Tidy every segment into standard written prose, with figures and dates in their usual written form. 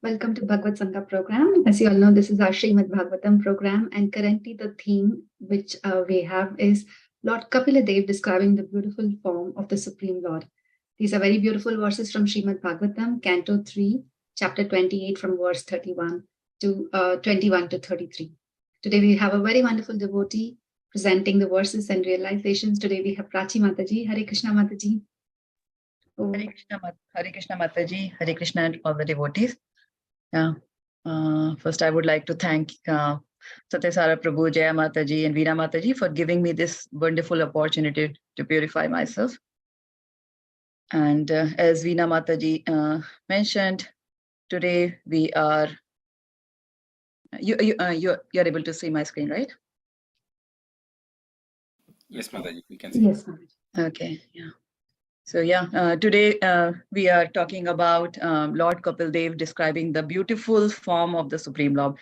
Welcome to BhagavatSanga program. As you all know, this is our Srimad Bhagavatam program, and currently the theme which we have is Lord Kapila Dev describing the beautiful form of the Supreme Lord. These are very beautiful verses from Srimad Bhagavatam, Canto 3, Chapter 28, from verse 31 to 21 to 33. Today we have a very wonderful devotee presenting the verses and realizations. Today we have Prachi Mataji. Hare Krishna Mataji. Hare Krishna Mataji, Hare Krishna and all the devotees. First I would like to thank Satyasara Prabhu, Jaya Mataji and Veena Mataji for giving me this wonderful opportunity to purify myself. And as Veena Mataji mentioned, today we are, you're able to see my screen, right? Yes, Mataji, we can see. Yes, Mataji. Okay, yeah. So today we are talking about Lord Kapil Dev describing the beautiful form of the Supreme Lord.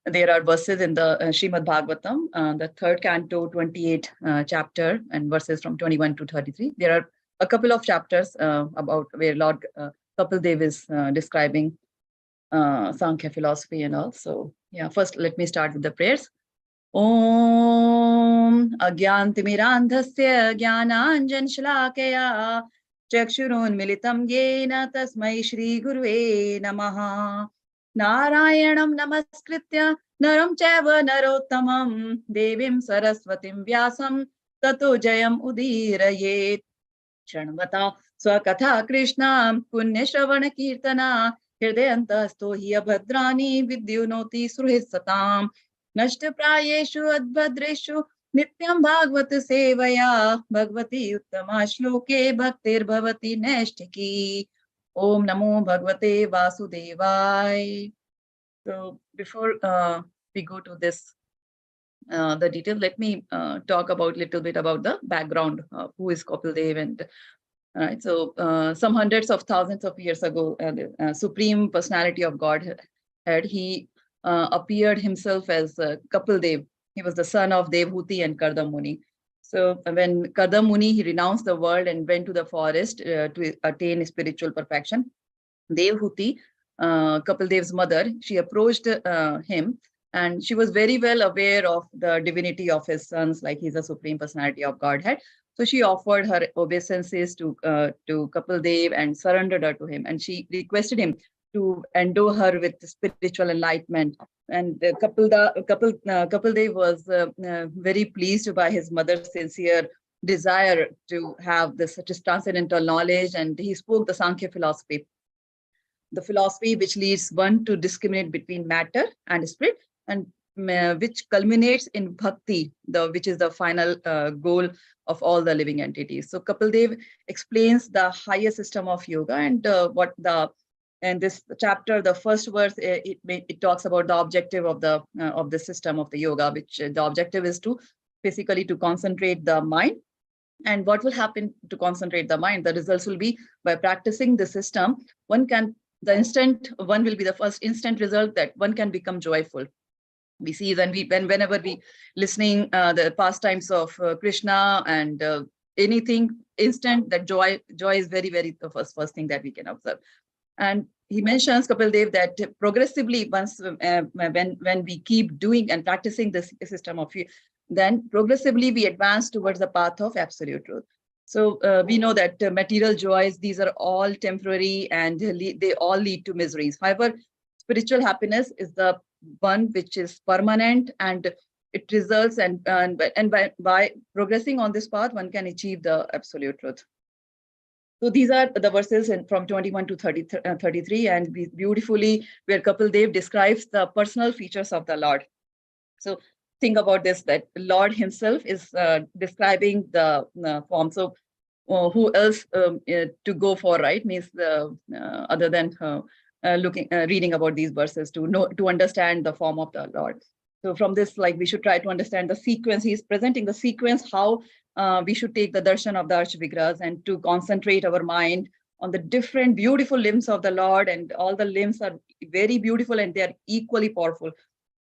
There are verses in the Srimad Bhagavatam, the 3rd canto, 28 chapter, and verses from 21 to 33. There are a couple of chapters about where Lord Kapil Dev is describing Sankhya philosophy and all. So first let me start with the prayers. Om Agyantimirandhasya Jnananjan Shalakaya Chakshurunmilitam Yena Tasmai Shri Gurve Namaha Narayanam Namaskritya Naram Chaiva Narottamam Devim Saraswatim Vyasam Tato Jayam Udirayet Shanvata Swakatha Krishna Punya Shravana Kirtana Hirdayantasto Hiya Bhadrani Vidyunoti Sruhisatam Nashtaprayeshu Adbhadreshu Nityam Bhagvat Sevaya Bhagavati Uttama Shloke Bhaktir Bhavati Neshtiki Om Namo Bhagavate Vasudevai. So before we go to this, the detail, let me talk about little bit about the background, who is Kapil Dev. And so some hundreds of thousands of years ago, the Supreme Personality of Godhead, he appeared himself as Kapil Dev. He was the son of Devhuti and Kardam Muni. So when Kardam Muni, he renounced the world and went to the forest to attain spiritual perfection. Devhuti, Kapil Dev's mother, she approached him, and she was very well aware of the divinity of his sons, like he's a Supreme Personality of Godhead. So she offered her obeisances to Kapil Dev and surrendered her to him. And she requested him to endow her with spiritual enlightenment. And Kapil Dev was very pleased by his mother's sincere desire to have this such transcendental knowledge. And he spoke the Sankhya philosophy, the philosophy which leads one to discriminate between matter and spirit, and which culminates in bhakti, which is the final goal of all the living entities. So Kapil Dev explains the higher system of yoga, and in this chapter, the first verse, it talks about the objective of the system of the yoga, which the objective is to basically to concentrate the mind. And what will happen to concentrate the mind? The results will be by practicing the system. The instant one will be the first instant result that one can become joyful. We see whenever we listening the pastimes of Krishna and anything instant, that joy is very, very the first thing that we can observe. And he mentions, Kapil Dev, that progressively once when we keep doing and practicing this system of you, then progressively we advance towards the path of absolute truth. So we know that material joys, these are all temporary and they all lead to miseries. However, spiritual happiness is the one which is permanent, and it results and by progressing on this path, one can achieve the absolute truth. So these are the verses from 21 to 33, and beautifully where Kapil Dev describes the personal features of the Lord. So think about this, that Lord himself is describing the form. So who else to go for, right? Means other than reading about these verses to understand the form of the Lord. So from this, like, we should try to understand the sequence. He's presenting the sequence, how we should take the darshan of the Archvigrahas and to concentrate our mind on the different beautiful limbs of the Lord. And all the limbs are very beautiful and they are equally powerful.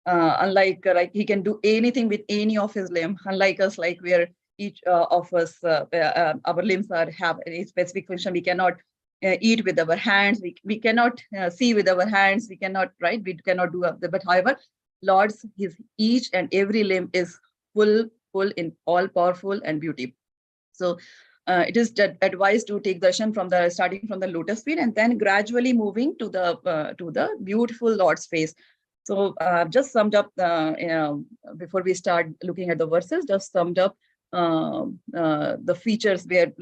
Unlike like he can do anything with any of his limb, unlike us, like where each of us, our limbs have a specific function. We cannot eat with our hands. We cannot see with our hands. We cannot, right? We cannot do that. But however, Lord's, his each and every limb is full in all powerful and beauty. So it is advised to take darshan from the starting from the lotus feet and then gradually moving to the beautiful Lord's face. So just summed up before we start looking at the verses, just summed up the features where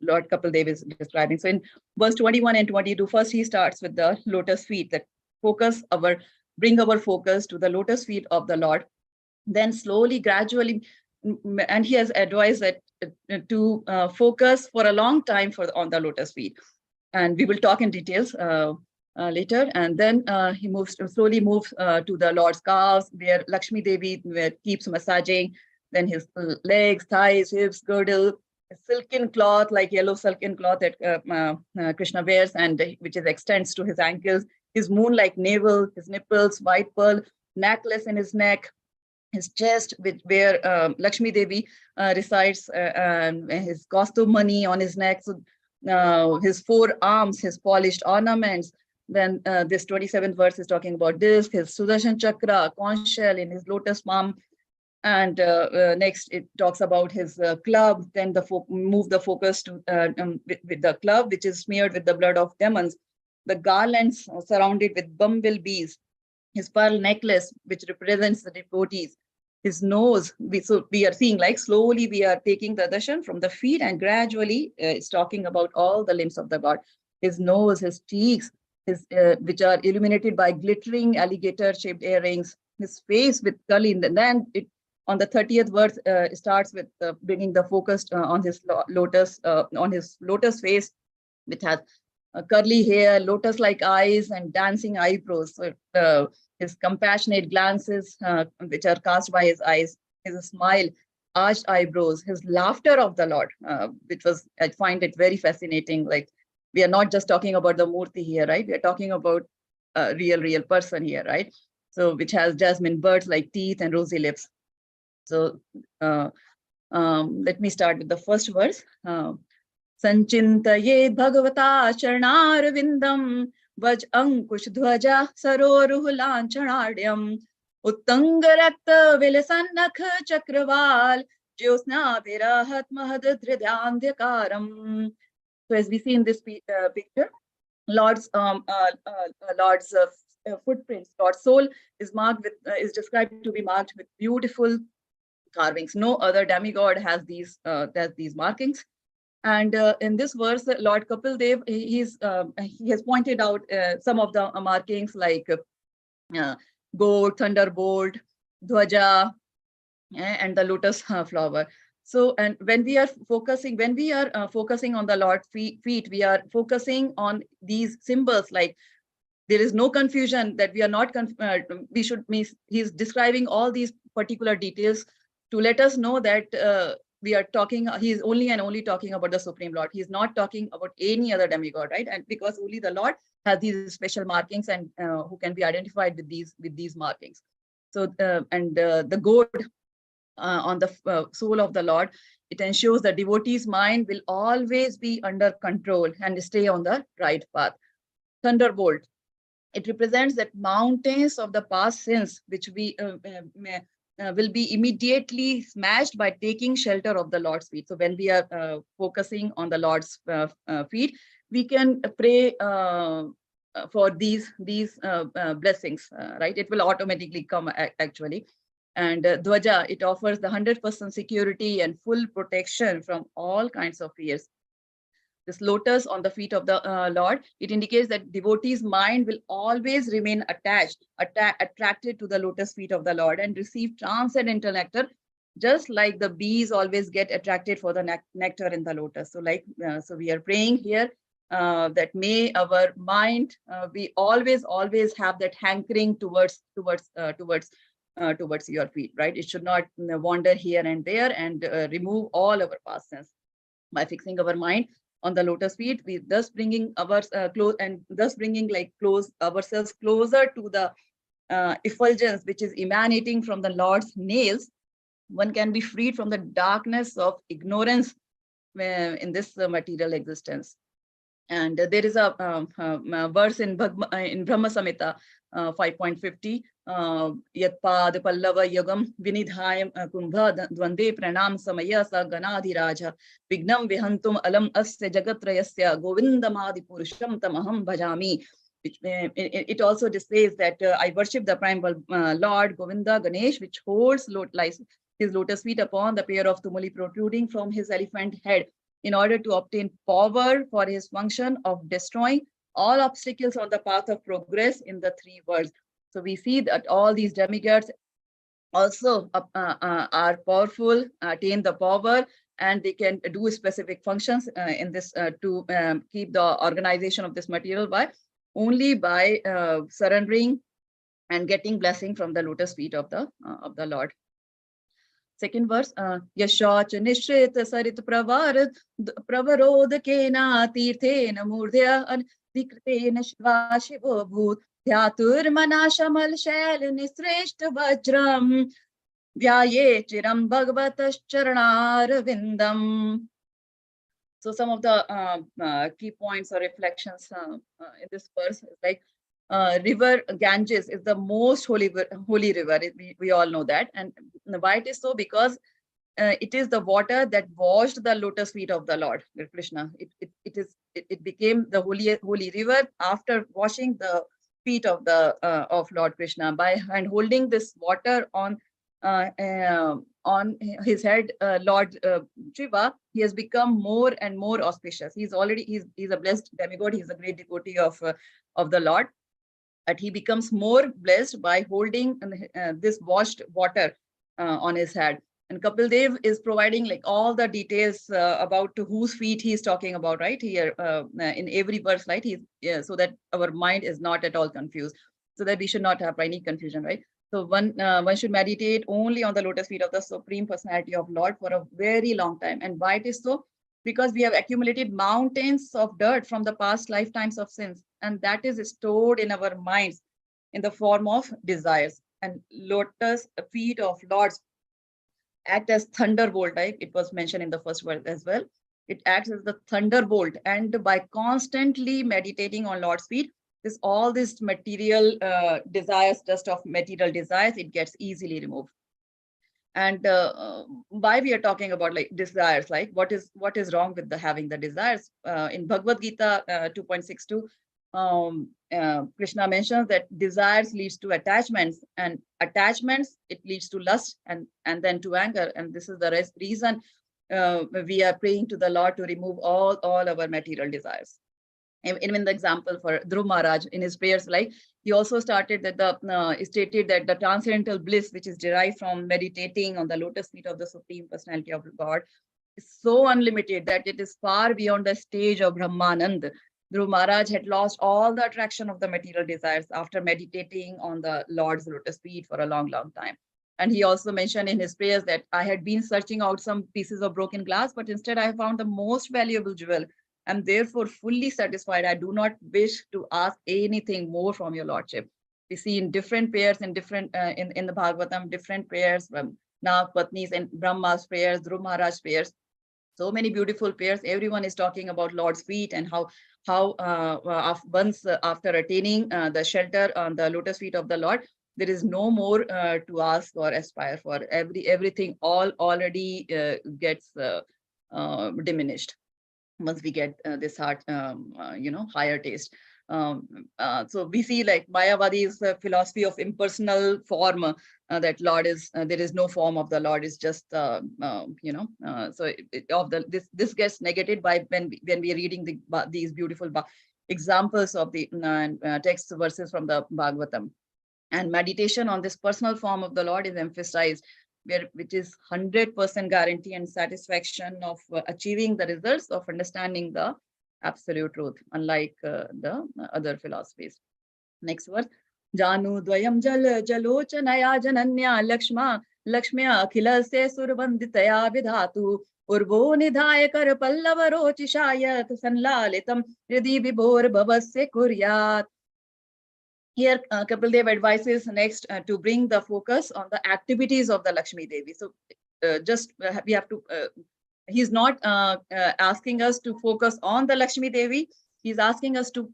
Lord Kapila Dev is describing. So in verse 21 and 22, first he starts with the lotus feet, that bring our focus to the lotus feet of the Lord. Then slowly, gradually, and he has advised that to focus for a long time on the lotus feet. And we will talk in details later. And then he slowly moves to the Lord's calves, where Lakshmi Devi keeps massaging. Then his legs, thighs, hips, girdle, silken cloth, like yellow silken cloth that Krishna wears, and which extends to his ankles. His moon-like navel, his nipples, white pearl necklace in his neck, his chest, where Lakshmi Devi resides, his costume money on his neck. So his forearms, his polished ornaments. Then this 27th verse is talking about this, his Sudarshan Chakra, conch shell in his lotus palm. And next it talks about his club. Then move the focus to with the club, which is smeared with the blood of demons. The garlands surrounded with bumblebees. His pearl necklace, which represents the devotees. His nose, we are seeing, like, slowly we are taking the darshan from the feet, and gradually it's talking about all the limbs of the God. His nose, his cheeks, which are illuminated by glittering alligator-shaped earrings. His face with curly, and then on the 30th verse starts with bringing the focus on his lotus face, which has curly hair, lotus-like eyes, and dancing eyebrows. So his compassionate glances, which are cast by his eyes, his smile, arched eyebrows, his laughter of the Lord, I find it very fascinating. Like, we are not just talking about the murti here, right? We are talking about a real person here, right? So which has jasmine birds like teeth and rosy lips. So let me start with the first verse. Sanchintaye bhagavata charnarvindam vaj ankush dhwaja saroruh lanchanadhyam uttangarakta vilasannakh chakraval jyosna virahat mahadadridhyandhyakaram. So as we see in this picture, Lord's footprints, Lord's soul is described to be marked with beautiful carvings. No other demigod has these markings. And in this verse, Lord Kapila Dev, he has pointed out some of the markings, like goat, thunderbolt, dhwaja, and the lotus flower. So, and when we are focusing on the Lord's feet, we are focusing on these symbols. Like, there is no confusion that we are not. He's describing all these particular details to let us know that we are talking. He is only and only talking about the Supreme Lord. He is not talking about any other demigod, right? And because only the Lord has these special markings, and who can be identified with these markings. So, the goat on the soul of the Lord, it ensures the devotee's mind will always be under control and stay on the right path. Thunderbolt, it represents that mountains of the past sins, which we will be immediately smashed by taking shelter of the Lord's feet. So when we are focusing on the Lord's feet, we can pray for these blessings, right? It will automatically come actually. And dhwaja, it offers the 100% security and full protection from all kinds of fears. This lotus on the feet of the Lord, it indicates that devotee's mind will always remain attracted to the lotus feet of the Lord and receive transcendental nectar, just like the bees always get attracted for the nectar in the lotus. So so we are praying here that may our mind we always have that hankering towards your feet, right? It should not wander here and there, and remove all our past sins. By fixing our mind on the lotus feet, we thus bringing ourselves closer to the effulgence which is emanating from the Lord's nails. One can be freed from the darkness of ignorance in this material existence. And there is a verse in Brahma Samhita 5.50, Yatpad Pallava Yagam Vinidhayam Kumbha Dvande Pranam Samaya Sa Ganadhiraja Vignam Vihantum Alam Asya Jagatrayasya Govindamadi Purusham Tamaham Bhajami. It also displays that I worship the primal Lord Govinda Ganesh, which holds his lotus feet upon the pair of tumuli protruding from his elephant head, in order to obtain power for his function of destroying all obstacles on the path of progress in the three worlds. So we see that all these demigods also are powerful, attain the power, and they can do specific functions in this to keep the organization of this material only by surrendering and getting blessing from the lotus feet of the Lord. Second verse, Yashach Nishrit Sarit Pravarod Kena Tirthena Murdhya Dikritena Shiva Shivo Bhut Dhyatur Manashamal Shail Nisreshta Vajram Vyaye Chiram Bhagavatas Charanar Vindam. So some of the key points or reflections in this verse is like, river Ganges is the most holy river. We all know that. And why it is so? Because it is the water that washed the lotus feet of the Lord Krishna. It became the holy river after washing the feet of Lord Krishna. By hand holding this water on his head, Lord Shiva, he has become more and more auspicious. He's a blessed demigod. He's a great devotee of the Lord. But he becomes more blessed by holding this washed water on his head. And Kapila Dev is providing like all the details about whose feet he's talking about right here in every verse, right? So that our mind is not at all confused, so that we should not have any confusion, right? So one should meditate only on the lotus feet of the Supreme Personality of Lord for a very long time. And why it is so? Because we have accumulated mountains of dirt from the past lifetimes of sins, and that is stored in our minds in the form of desires. And lotus feet of Lords act as thunderbolt, right? It was mentioned in the first verse as well. It acts as the thunderbolt, and by constantly meditating on Lord's feet, all this material desires, dust of material desires, it gets easily removed. And why we are talking about like desires, like what is wrong with having the desires? In Bhagavad Gita 2.62, Krishna mentions that desires leads to attachments, and attachments, it leads to lust, and then to anger. And this is the reason we are praying to the Lord to remove all our material desires. Even the example for Dhruv Maharaj in his prayers, like he also stated that stated that the transcendental bliss which is derived from meditating on the lotus feet of the Supreme Personality of God is so unlimited that it is far beyond the stage of Brahmanand. Dhruv Maharaj had lost all the attraction of the material desires after meditating on the Lord's lotus feet for a long time. And he also mentioned in his prayers that I had been searching out some pieces of broken glass, but instead I found the most valuable jewel. I'm therefore fully satisfied. I do not wish to ask anything more from your Lordship. We see in different prayers, in different in the Bhagavatam, different prayers from Nag Patnis and Brahma's prayers, Dhruv Maharaj's prayers. So many beautiful prayers. Everyone is talking about Lord's feet and how once after attaining the shelter on the lotus feet of the Lord, there is no more to ask or aspire for. Everything already gets diminished once we get this heart, higher taste. So we see like Mayavadi's philosophy of impersonal form, that Lord is there is no form of the Lord, is just so this gets negated by when we are reading these beautiful examples of the text verses from the Bhagavatam. And meditation on this personal form of the Lord is emphasized, which is 100% guarantee and satisfaction of achieving the results of understanding the absolute truth, unlike the other philosophies. Next verse. Janu dvayam jalochanaya jananya lakshmya akhilasya survanditaya vidhatu urvo nidhaya kar pallava rochishayat sanlalitam yadi vibhor bhavasya kuryat. Here, Kapila Dev advises next to bring the focus on the activities of the Lakshmi Devi. So we have to, he's not asking us to focus on the Lakshmi Devi. He's asking us to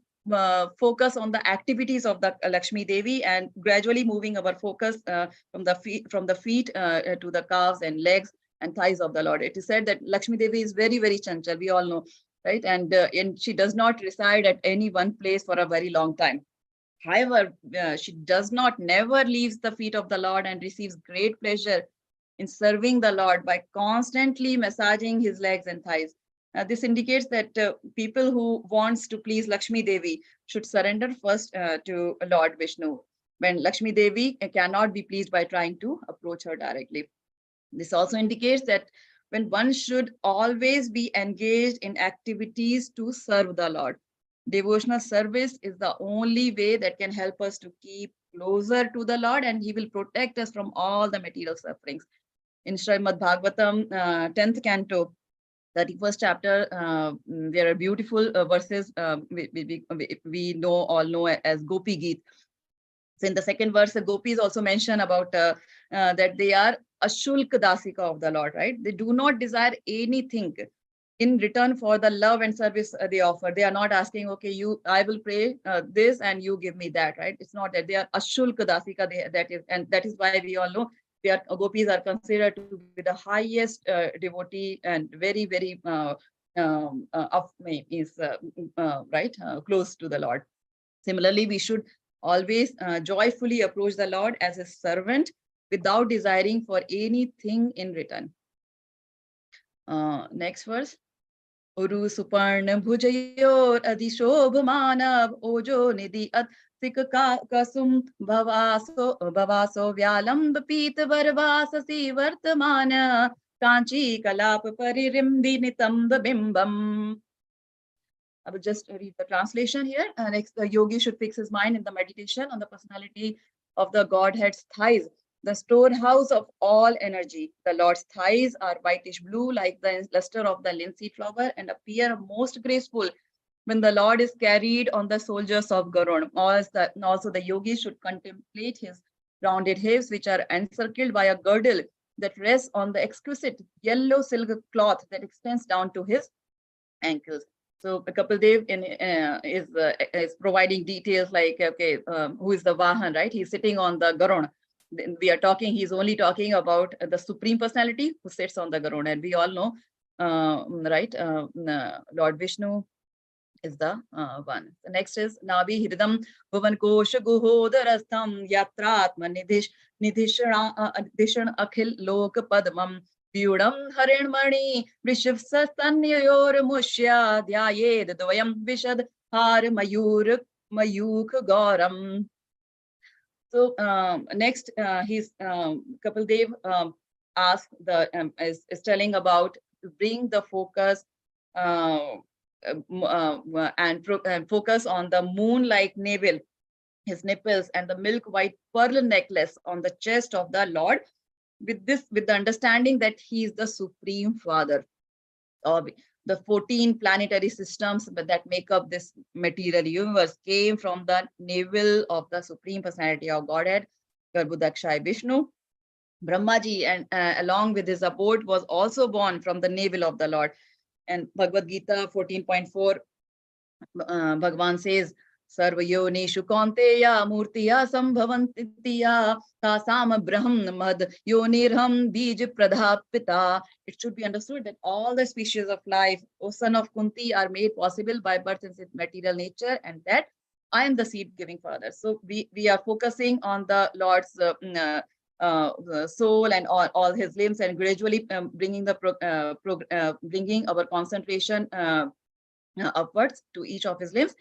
focus on the activities of the Lakshmi Devi and gradually moving our focus from the feet to the calves and legs and thighs of the Lord. It is said that Lakshmi Devi is very, very chanchal. We all know, right? And she does not reside at any one place for a very long time. However, she does not never leaves the feet of the Lord and receives great pleasure in serving the Lord by constantly massaging his legs and thighs. This indicates that people who wants to please Lakshmi Devi should surrender first to Lord Vishnu, when Lakshmi Devi cannot be pleased by trying to approach her directly. This also indicates that when one should always be engaged in activities to serve the Lord. Devotional service is the only way that can help us to keep closer to the Lord, and he will protect us from all the material sufferings. In Srimad Bhagavatam, 10th canto, 31st chapter, there are beautiful verses we all know as Gopi Geet. So in the second verse, the gopis also mention about that they are Ashulk Dasika of the Lord, right? They do not desire anything in return for the love and service they offer. They are not asking, okay, I will pray this and you give me that, right? It's not that. They are Ashulk Dasika, that is why we all know gopis are considered to be the highest devotee and very, very close to the Lord. Similarly, we should always joyfully approach the Lord as a servant without desiring for anything in return. Next verse. Uru Suparna Bhujayor Adishobh Manav Ojo Nidhi Atik Kasum Bhavaso Vyalamb Pit Varvasasi Vartamana Kanchi Kalap Paririmdi Nitamb Bimbam. I will just read the translation here. Next, the yogi should fix his mind in the meditation on the personality of the Godhead's thighs, the storehouse of all energy. The Lord's thighs are whitish blue like the luster of the linseed flower and appear most graceful when the Lord is carried on the soldiers of Garud. Also, the yogi should contemplate his rounded hips, which are encircled by a girdle that rests on the exquisite yellow silk cloth that extends down to his ankles. So Kapila Dev is providing details like, okay, who is the Vahan, right? He's sitting on the Garud. He's only talking about the Supreme Personality who sits on the Garud. And we all know, right, Lord Vishnu is the one. The next is Nabi Hridam Bhuvan Kosha Guhodarastham Yatratma Nidhishan Akhil Lok Padmam Vyudam Harinmani Vrishav Sastanyor Mushya Dhyayed Dvayam Vishad Har Mayuk Gauram. So next, Kapila Dev is telling about to bring the focus and focus on the moon-like navel, his nipples, and the milk white pearl necklace on the chest of the Lord. With the understanding that he is the Supreme Father. The 14 planetary systems that make up this material universe came from the navel of the Supreme Personality of Godhead, Garbhodakshaya Vishnu. Brahmaji, and along with his abode, was also born from the navel of the Lord. And Bhagavad Gita 14.4, Bhagavan says, Sarvayonishu Kaunteya Murtiya Sambhavantiya Tasam Brahm Mad Yonirham Bij Pradhapita. It should be understood that all the species of life, O son of Kunti, are made possible by birth in material nature, and that I am the seed giving father. So we are focusing on the Lord's soul and all his limbs, and gradually bringing our concentration upwards to each of his limbs.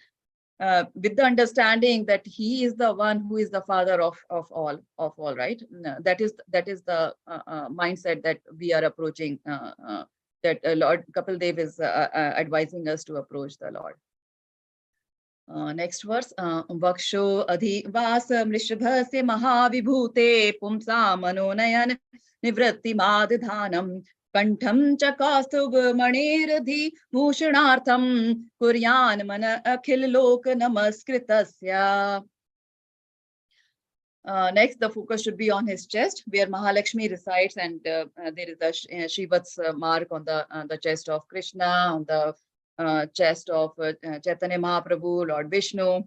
With the understanding that he is the one who is the father of all, right? That is the mindset that we are approaching, that Lord Kapila Dev is advising us to approach the Lord. Next verse, Vaksho Adhivasa Mrishabhasya Mahavibhute Pumsa Manonayan Nivritti Madhanam Kantham Chakastub Maneradhi Bhushanartham Kuryan Mana Akhil Lok Namaskritasya. Next, the focus should be on his chest, where Mahalakshmi resides, and there is a Shrivat's mark on the chest of Krishna, on the chest of Chaitanya Mahaprabhu, Lord Vishnu.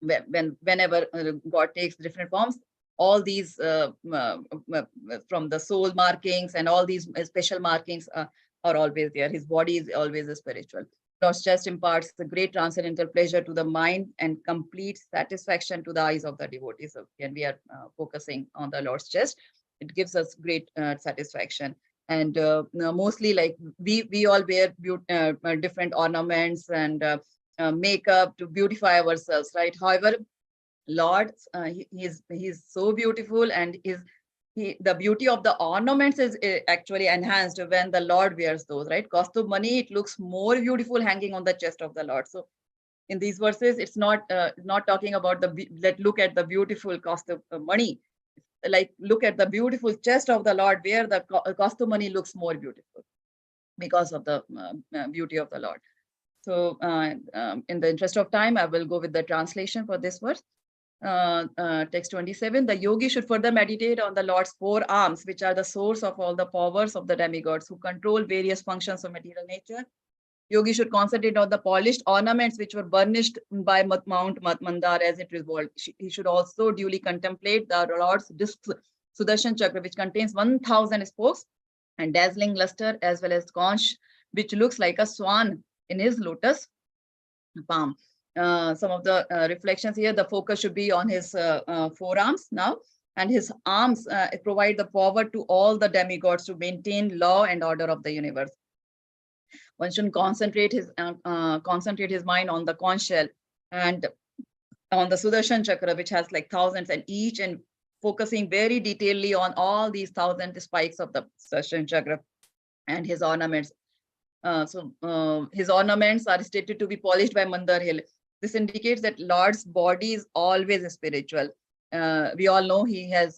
Whenever God takes different forms, all these from the soul markings and all these special markings are always there. His body is always spiritual. Lord's chest imparts the great transcendental pleasure to the mind and complete satisfaction to the eyes of the devotees. So when we are focusing on the Lord's chest, it gives us great satisfaction. And mostly, like we all wear different ornaments and makeup to beautify ourselves, right? However, Lord, he's so beautiful, and the beauty of the ornaments is actually enhanced when the Lord wears those, right? Cost of money, it looks more beautiful hanging on the chest of the Lord. So in these verses, it's not talking about look at the beautiful cost of money. Like, look at the beautiful chest of the Lord, where the cost of money looks more beautiful because of the beauty of the Lord. So in the interest of time, I will go with the translation for this verse. Text 27, the yogi should further meditate on the Lord's forearms, which are the source of all the powers of the demigods who control various functions of material nature. Yogi should concentrate on the polished ornaments which were burnished by Mount Mandar as it revolved. He should also duly contemplate the Lord's disc Sudarshan Chakra, which contains 1,000 spokes and dazzling luster, as well as conch, which looks like a swan in his lotus palm. Some of the reflections here, the focus should be on his forearms now, and his arms provide the power to all the demigods to maintain law and order of the universe. One should concentrate his mind on the conch shell and on the Sudarshan Chakra, which has like thousands, and each, and focusing very detailedly on all these 1,000 spikes of the Sudarshan Chakra and his ornaments. His ornaments are stated to be polished by Mandar Hill. This indicates that Lord's body is always spiritual. We all know he has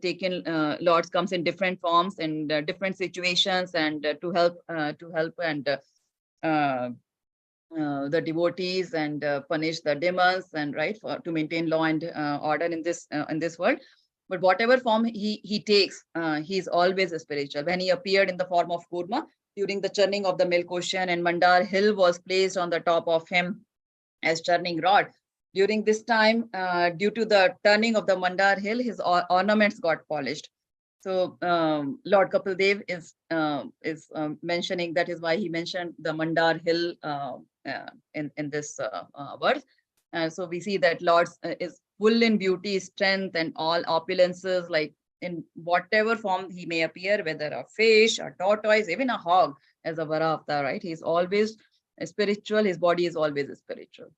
taken Lord's comes in different forms and different situations, and to help and the devotees and punish the demons, and right, to maintain law and order in this world. But whatever form he takes, he's always spiritual. When he appeared in the form of Kurma during the churning of the milk ocean, and Mandar Hill was placed on the top of him as churning rod. During this time, due to the turning of the Mandar Hill, his ornaments got polished. So Lord Kapila Dev is mentioning, that is why he mentioned the Mandar Hill in this verse. So we see that Lord is full in beauty, strength, and all opulences, like in whatever form he may appear, whether a fish, a tortoise, even a hog as a Vara avatar, right? He's always spiritual. His body is always spiritual.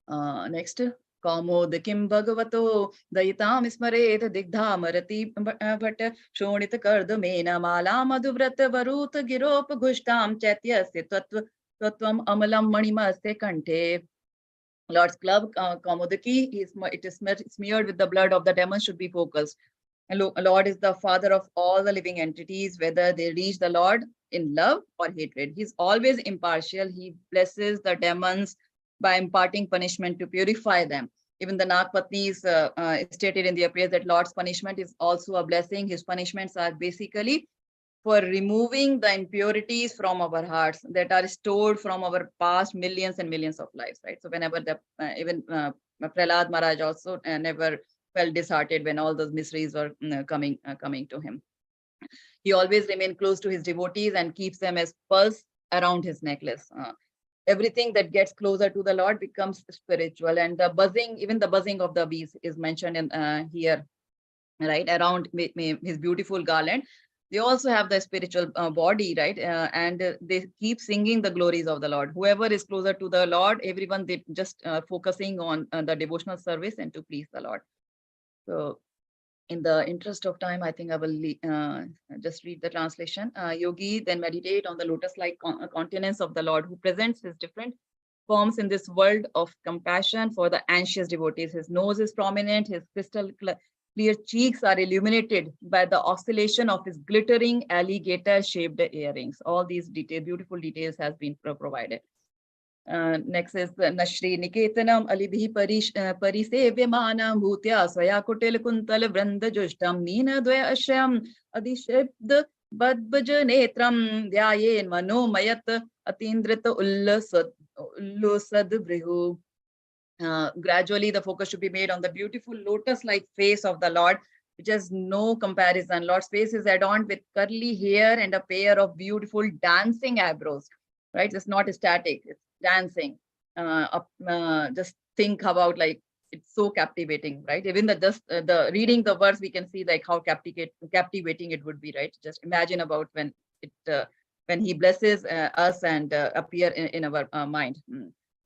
Next, Kamod Kim Bhagavato Dayitam Smaret Digdha Marati Bhat Shonit Kardamena Mala Madhuvrat Varut Girop Gushtam Chatyasya Tatvam Amalam Manimaste Kante. Lord's club, Kamodaki, it is smeared with the blood of the demons, should be focused. And Lord is the father of all the living entities, whether they reach the Lord in love or hatred. He's always impartial. He blesses the demons by imparting punishment to purify them. Even the Nagpatnis stated in their prayers that Lord's punishment is also a blessing. His punishments are basically for removing the impurities from our hearts that are stored from our past millions and millions of lives, right? So whenever even Prahlad Maharaj also never felt disheartened when all those miseries were coming to him. He always remained close to his devotees and keeps them as pearls around his necklace. Everything that gets closer to the Lord becomes spiritual, and the buzzing, even the buzzing of the bees is mentioned in here, right, around his beautiful garland. They also have the spiritual body, right? And they keep singing the glories of the Lord. Whoever is closer to the Lord, everyone, they just focusing on the devotional service and to please the Lord. So in the interest of time, I think I will just read the translation. Yogi then meditate on the lotus-like countenance of the Lord, who presents his different forms in this world of compassion for the anxious devotees. His nose is prominent, his crystal clear cheeks are illuminated by the oscillation of his glittering alligator-shaped earrings. All these beautiful details has been provided. Next is Nashri Niketanam Alibhi Parisevyamana Bhutya Swaya Kutil Kuntal Vranda Jushtam Nina Dvaya Ashyam Adishebd Badbhaja netram dhyayen manomayat atindrita ullusad vrihu. Gradually, the focus should be made on the beautiful lotus-like face of the Lord, which has no comparison. Lord's face is adorned with curly hair and a pair of beautiful dancing eyebrows. Right? It's not static; it's dancing. Just think about like it's so captivating, right? Even the reading the verse, we can see like how captivating it would be, right? Just imagine about when He blesses us and appear in our mind.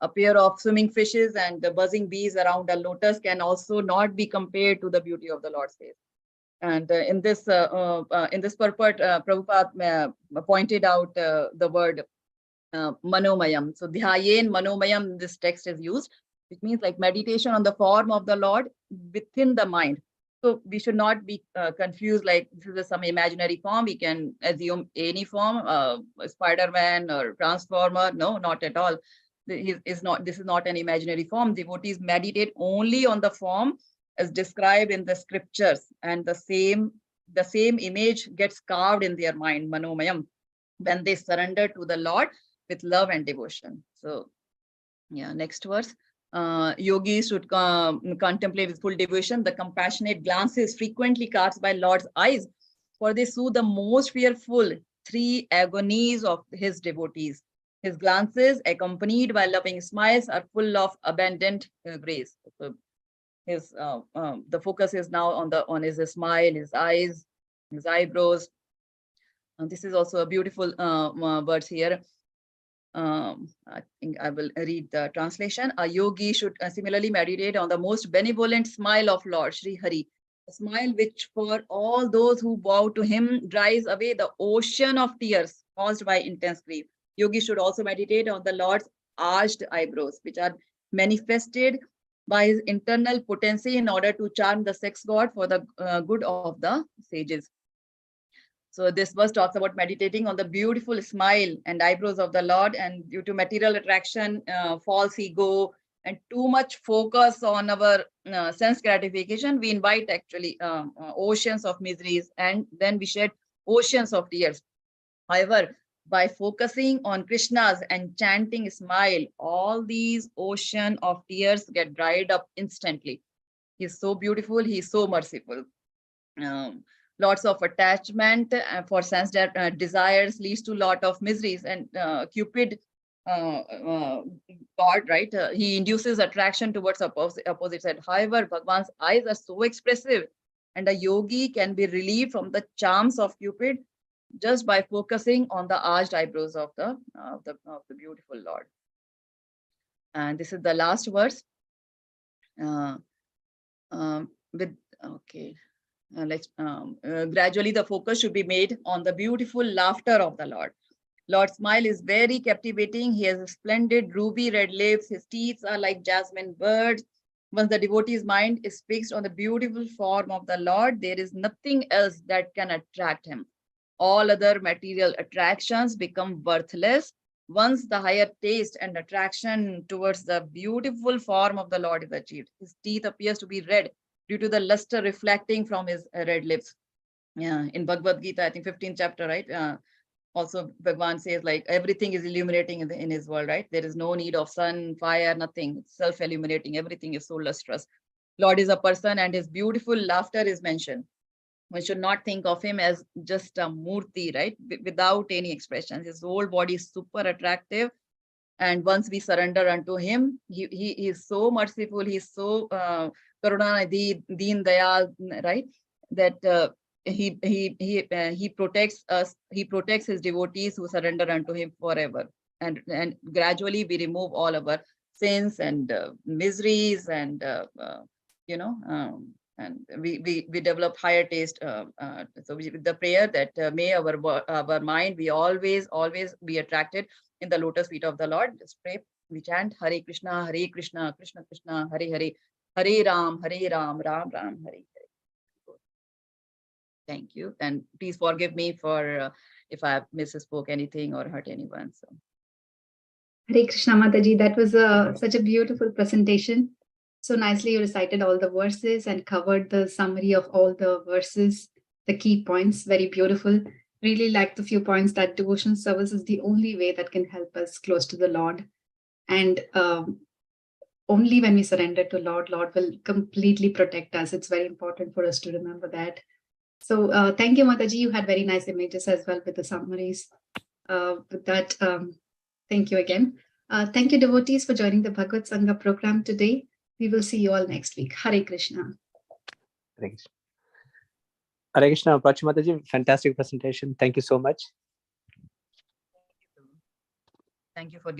A pair of swimming fishes and the buzzing bees around a lotus can also not be compared to the beauty of the Lord's face. And in this purport, Prabhupada pointed out the word manomayam. So dhyayen manomayam, this text is used, which means like meditation on the form of the Lord within the mind. So we should not be confused like this is some imaginary form. We can assume any form, Spider-Man or Transformer. No, not at all. This is not an imaginary form. Devotees meditate only on the form as described in the scriptures, and the same image gets carved in their mind, manomayam, when they surrender to the Lord with love and devotion. So yeah, next verse. Yogis should contemplate with full devotion the compassionate glances frequently cast by Lord's eyes, for they soothe the most fearful three agonies of His devotees. His glances, accompanied by loving smiles, are full of abundant grace. So the focus is now on his smile, his eyes, his eyebrows. And this is also a beautiful words here. I think I will read the translation. A yogi should similarly meditate on the most benevolent smile of Lord Sri Hari, a smile which for all those who bow to Him dries away the ocean of tears caused by intense grief. Yogi should also meditate on the Lord's arched eyebrows, which are manifested by His internal potency in order to charm the sex god for the good of the sages. So this verse talks about meditating on the beautiful smile and eyebrows of the Lord, and due to material attraction, false ego, and too much focus on our sense gratification, we invite actually oceans of miseries, and then we shed oceans of tears. However, by focusing on Krishna's enchanting smile, all these ocean of tears get dried up instantly. He's so beautiful, he's so merciful. Lots of attachment for sense desires leads to lot of miseries, and Cupid, God, right? He induces attraction towards opposite side. However, Bhagwan's eyes are so expressive, and a yogi can be relieved from the charms of Cupid just by focusing on the arched eyebrows of the beautiful Lord. And this is the last verse. Gradually the focus should be made on the beautiful laughter of the Lord. Lord's smile is very captivating. He has splendid ruby red lips. His teeth are like jasmine birds. Once the devotee's mind is fixed on the beautiful form of the Lord, there is nothing else that can attract him. All other material attractions become worthless once the higher taste and attraction towards the beautiful form of the Lord is achieved. His teeth appears to be red due to the luster reflecting from his red lips. Yeah, in Bhagavad Gita, I think 15th chapter, right? Also, Bhagwan says like everything is illuminating in his world, right? There is no need of sun, fire, nothing. It's self-illuminating. Everything is so lustrous. Lord is a person, and his beautiful laughter is mentioned. We should not think of him as just a murti, right? Without any expression. His whole body is super attractive. And once we surrender unto him, he is so merciful. He's so Karunanidhi, Deen Dayal, right? That he protects us. He protects his devotees who surrender unto him forever. And gradually we remove all our sins and miseries, and and we develop higher taste. So with the prayer that may our mind be always be attracted in the lotus feet of the Lord. Just pray. We chant Hare Krishna, Krishna Krishna, Hare Hare, Hare Ram, Ram Ram, Hare Hare. Thank you, and please forgive me for if I have misspoke anything or hurt anyone. So Hare Krishna Mataji, that was such a beautiful presentation. So nicely you recited all the verses and covered the summary of all the verses, the key points. Very beautiful. really like the few points that devotion service is the only way that can help us close to the Lord. And only when we surrender to Lord will completely protect us. It's very important for us to remember that. So thank you, Mataji. You had very nice images as well with the summaries. With that, thank you again. Thank you, devotees, for joining the BhagavatSanga program today. We will see you all next week. Hare Krishna. Hare Krishna. Hare Krishna, Prachi Mataji, fantastic presentation. Thank you so much. Thank you for giving